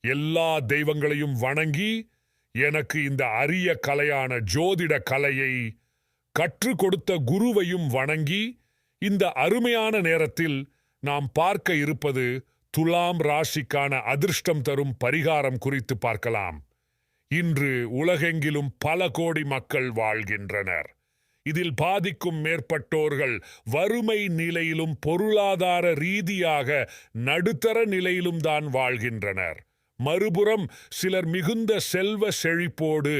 எல்லா தெய்வங்களையும் வணங்கி எனக்கு இந்த அரிய கலையான ஜோதிட கலையை கற்றுக் கொடுத்த குருவையும் வணங்கி இந்த அருமையான நேரத்தில் நாம் பார்க்க இருப்பது துலாம் ராசிக்கான அதிர்ஷ்டம் தரும் பரிகாரம் குறித்து பார்க்கலாம். இன்று உலகெங்கிலும் பல கோடி மக்கள் வாழ்கின்றனர். இதில் பாதிக்கும் மேற்பட்டோர்கள் வறுமை நிலையிலும் பொருளாதார ரீதியாக நடுத்தர நிலையிலும் தான் வாழ்கின்றனர். மறுபுறம் சிலர் மிகுந்த செல்வ செழிப்போடு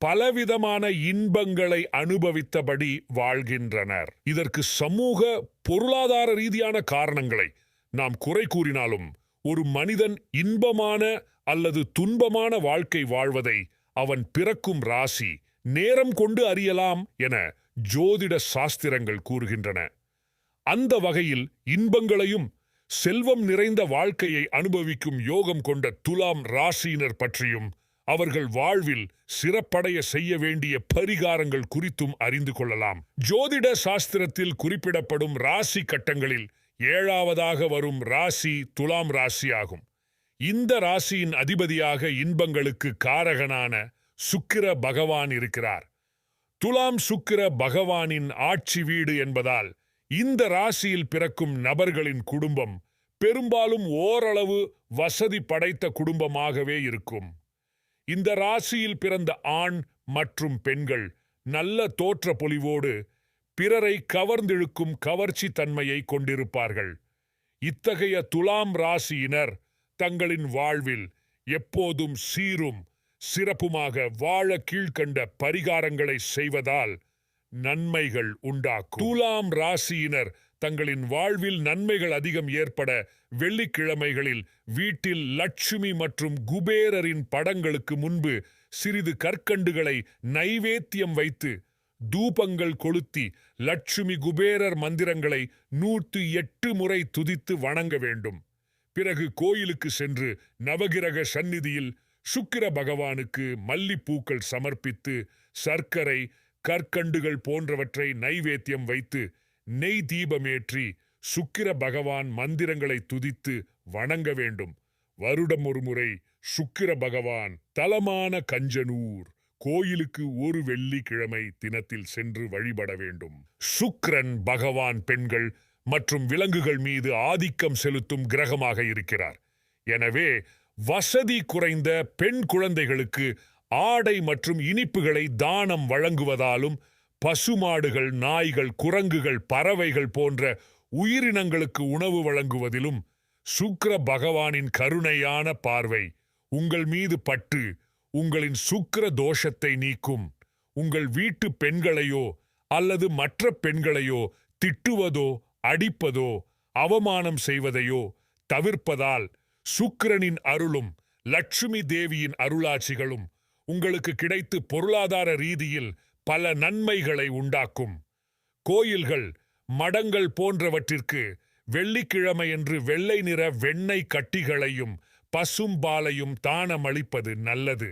பலவிதமான இன்பங்களை அனுபவித்தபடி வாழ்கின்றனர். இதற்கு சமூக பொருளாதார ரீதியான காரணங்களை நாம் குறை கூறினாலும் ஒரு மனிதன் இன்பமான அல்லது துன்பமான வாழ்க்கை வாழ்வதை அவன் பிறக்கும் ராசி நேரம் கொண்டு அறியலாம் என ஜோதிட சாஸ்திரங்கள் கூறுகின்றன. அந்த வகையில் இன்பங்களையும் செல்வம் நிறைந்த வாழ்க்கையை அனுபவிக்கும் யோகம் கொண்ட துலாம் ராசியினர் பற்றியும் அவர்கள் வாழ்வில் சிறப்படைய செய்ய வேண்டிய பரிகாரங்கள் குறித்தும் அறிந்து கொள்ளலாம். ஜோதிட சாஸ்திரத்தில் குறிப்பிடப்படும் ராசி கட்டங்களில் 7ஆவதாக வரும் ராசி துலாம் ராசி ஆகும். இந்த ராசியின் அதிபதியாக இன்பங்களுக்கு காரகனான சுக்கிர பகவான் இருக்கிறார். துலாம் சுக்கிர பகவானின் ஆட்சி வீடு என்பதால் இந்த ராசியில் பிறக்கும் நபர்களின் குடும்பம் பெரும்பாலும் ஓரளவு வசதி படைத்த குடும்பமாகவே இருக்கும். இந்த ராசியில் பிறந்த ஆண் மற்றும் பெண்கள் நல்ல தோற்ற பொலிவோடு பிறரை கவர்ந்திழுக்கும் கவர்ச்சி தன்மையை கொண்டிருப்பார்கள். இத்தகைய துலாம் ராசியினர் தங்களின் வாழ்வில் எப்போதும் சீரும் சிறப்புமாக வாழ கீழ்க்கண்ட பரிகாரங்களை செய்வதால் நன்மைகள் உண்டாக்கும். துலாம் ராசியினர் தங்களின் வாழ்வில் நன்மைகள் அதிகம் ஏற்பட வெள்ளிக்கிழமைகளில் வீட்டில் லட்சுமி மற்றும் குபேரரின் படங்களுக்கு முன்பு சிறிது கற்கண்டுகளை நைவேத்தியம் வைத்து தூபங்கள் கொளுத்தி லட்சுமி குபேரர் மந்திரங்களை 108 முறை துதித்து வணங்க வேண்டும். பிறகு கோயிலுக்கு சென்று நவகிரக சந்நிதியில் சுக்கிர பகவானுக்கு மல்லிப்பூக்கள் சமர்ப்பித்து சர்க்கரை கற்கண்டுகள் போன்றவற்றை நைவேத்தியம் வைத்து நெய் தீபமேற்றி சுக்கிர பகவான் மந்திரங்களை துதித்து வணங்க வேண்டும். வருடம் ஒரு முறை சுக்கிர பகவான் தலமான கஞ்சனூர் கோயிலுக்கு ஒரு வெள்ளிக்கிழமை தினத்தில் சென்று வழிபட வேண்டும். சுக்கிரன் பகவான் பெண்கள் மற்றும் விலங்குகள் மீது ஆதிக்கம் செலுத்தும் கிரகமாக இருக்கிறார். எனவே வசதி குறைந்த பெண் குழந்தைகளுக்கு ஆடை மற்றும் இனிப்புகளை தானம் வழங்குவதாலும் பசுமாடுகள் நாய்கள் குரங்குகள் பறவைகள் போன்ற உயிரினங்களுக்கு உணவு வழங்குவதிலும் சுக்கிர பகவானின் கருணையான பார்வை உங்கள் மீது பட்டு உங்களின் சுக்கிர தோஷத்தை நீக்கும். உங்கள் வீட்டு பெண்களையோ அல்லது மற்ற பெண்களையோ திட்டுவதோ அடிப்பதோ அவமானம் செய்வதையோ தவிர்ப்பதால் சுக்கிரனின் அருளும் லட்சுமி தேவியின் அருளாட்சிகளும் உங்களுக்கு கிடைத்து பொருளாதார ரீதியில் பல நன்மைகளை உண்டாக்கும். கோயில்கள் மடங்கள் போன்றவற்றிற்கு வெள்ளிக்கிழமையன்று வெள்ளை நிற வெண்ணெய் கட்டிகளையும் பசும்பாலையும் தானமளிப்பது நல்லது.